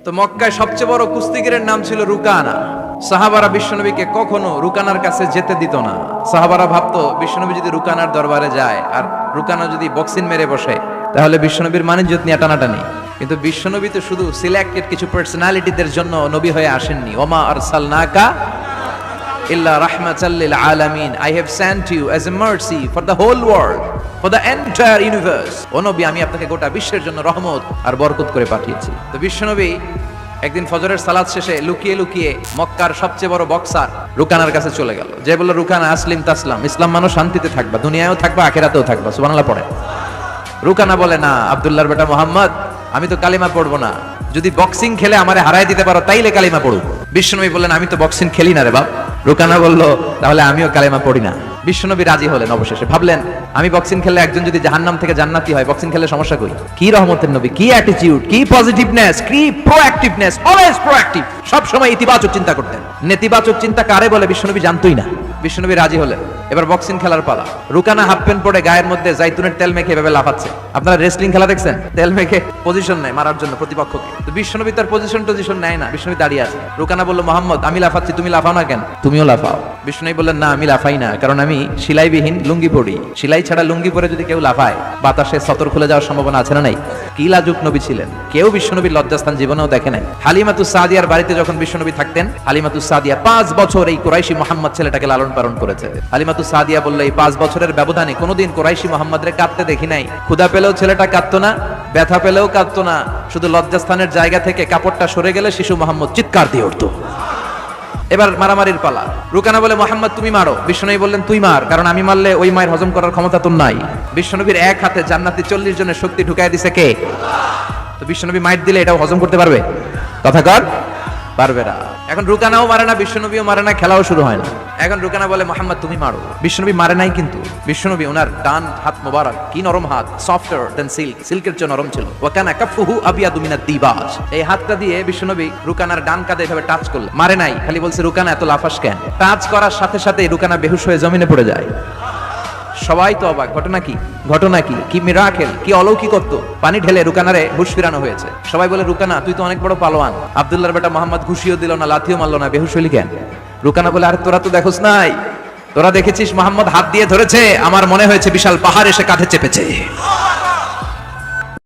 তো মক্কায় সবচেয়ে বড় কুস্তিগিরের নাম ছিল রুকানা। সাহাবারা বিশ্বনবীকে কখনো রুকানার কাছে যেতে দিত না। সাহাবারা ভাবতো বিশ্বনবী যদি রুকানার দরবারে যায় আর রুকানা যদি বক্সিং মেরে বসে তাহলে বিশ্বনবীর মানিজ্যত নিয়ে টানাটানি। কিন্তু বিশ্বনবী তো শুধু সিলেক্টেড কিছু পার্সোনালিটিদের জন্য নবী হয়ে আসেননি। ওমা আরসালনাকা ইল্লা রাহমাতাল লিল আলামিন, I have sent you as a mercy for the whole world, for the entire universe. ও নবী, আমি আপনাকে গোটা বিশ্বের জন্য রহমত আর বরকত করে পাঠিয়েছি। তো বিশ্বনবী একদিন ফজরের সালাত শেষে লুকিয়ে লুকিয়ে মক্কার সবচেয়ে বড় বক্সার রুকানার কাছে চলে গেল। যে বলল, রুকানা আসলিম তাসলাম, ইসলাম মানো শান্তিতে থাকবা, দুনিয়ায়ও থাকবা আখিরাতেও থাকবা, সুবহানাল্লাহ পড়ে। রুকানা বলে, না আব্দুল্লাহর বেটা মোহাম্মদ, আমি তো কালিমা পড়বো না, যদি বক্সিং খেলে আমারে হারাই দিতে পারো তাইলে কালিমা পড়ব। বিশ্বনবী বললেন, আমি তো বক্সিং খেলি না রে বাপ। রুকানা বলল, তাহলে আমিও কালিমা পড়ি না। বিশ্বনবী রাজি হলেন। অবশেষে ভাবলেন, আমি বক্সিং খেলে একজন যদি জাহান্নাম থেকে জান্নাতি হয়, বক্সিং খেলে সমস্যা কই? কি রহমতের নবী, কি অ্যাটিটিউড, কি পজিটিভনেস, কি প্রোঅ্যাক্টিভনেস, অলওয়েজ প্রোঅ্যাক্টিভ, সব সময় ইতিবাচক চিন্তা করতেন। নেতিবাচক চিন্তা কারে বলে বিশ্বনবী জানতোই না। বিশ্বনবী রাজি হলেন। এবার বক্সিং খেলার পালা। রুকানা হাফ প্যান্ট পরে গায়ের মধ্যে জাইতুনের তেল মেখে এভাবে লাফাচ্ছে। আপনারা রেসলিং খেলা দেখছেন? তেল মেখে পজিশন নেয় মারার জন্য প্রতিপক্ষকে। তো বিশ্বনবী তার পজিশন নেয় না, বিশ্বনবী দাঁড়িয়ে আছে। রুকানা বলল, মোহাম্মদ, আমি লাফাচ্ছি, তুমি লাফাও না কেন? তুমিও লাফাও। বিশ্বনবী বললেন, না আমি লাফাই না, কারণ আমি সেলাইবিহীন লুঙ্গি পরি। সেলাই ছাড়া লুঙ্গি পরে যদি কেউ লাফায়, বাতাসে সতর খুলে যাওয়ার সম্ভাবনা আছে না নাই? কি লাজুক নবী ছিলেন, কেউ বিশ্বনবীর লজ্জাস্থান জীবনেও দেখে নাই। হালিমাতুস সাদিয়ার বাড়িতে যখন বিশ্বনবী থাকতেন, হালিমাতুস সাদিয়া 5 বছর এই কুরাইশি মুহাম্মদ ছেলেটাকে লালন পালন করেছে। হালিমাতুস সাদিয়া বলল, এই 5 বছরের ব্যবধানে কোনোদিন কুরাইশি মুহাম্মদরে কাঁদতে দেখি নাই। ক্ষুধা পেলেও ছেলেটা কাঁদতো না, ব্যথা পেলেও কাঁদতো না, শুধু লজ্জাস্থানের জায়গা থেকে কাপড়টা সরে গেলে শিশু মুহাম্মদ চিৎকার দিয়ে উঠতো। এবার মারামারির পালা। রুকানা বলে, মোহাম্মদ তুমি মারো। বিশ্বনবী বললেন, তুই মার, কারণ আমি মারলে ওই মায়ের হজম করার ক্ষমতা তোর নাই। বিশ্বনবীর এক হাতে জান্নাতি 40 জনের শক্তি ঢুকায় দিছে কে? তো বিশ্বনবী মাইট দিলে এটাও হজম করতে পারবে? কথা কর, পারবে না। এখন রুকানাও মারে না, বিশ্বনবীও মারে না, খেলাও শুরু হয় না। এখন রুকানা বলে, মোহাম্মদ তুমি মারো। বিশ্বনবী মারে নাই, কিন্তু বিশ্বনবী ওনার ডান হাত মোবারক, কি নরম হাত, সফটার দেন সিল্ক, সিল্কের চেয়ে নরম ছিল। ওয়া কানা কাফুহু আবিয়াদু মিনাদ দিবাজ। এই হাতটা দিয়ে বিশ্বনবী রুকানার ডান কাঁধে এভাবে টাচ করলেন। মারে নাই, খালি বলছে, রুকানা এত লাফাস কেন? টাচ করার সাথে সাথে রুকানা বেহুশ হয়ে জমিনে পড়ে যায়। সবাই তো অবাক, ঘটনা কি? ঘটনা কি? কি মিরাকেল, কি অলৌকিকত্ব! পানি ঢেলে রুকানারে হুঁশ ফিরানো হয়েছে। সবাই বলে, রুকানা তুই তো অনেক বড় পালোয়ান। আব্দুল্লাহর বেটা মোহাম্মদ ঘুষিও দিল না, লাথিও মারলো না, বেহুশ হইলি কেন? রুকানা বলে, আরে তোরা তো দেখোস নাই, তোরা দেখেছিস মোহাম্মদ হাত দিয়ে ধরেছে, আমার মনে হয়েছে বিশাল পাহাড় এসে কাঁধে চেপেছে।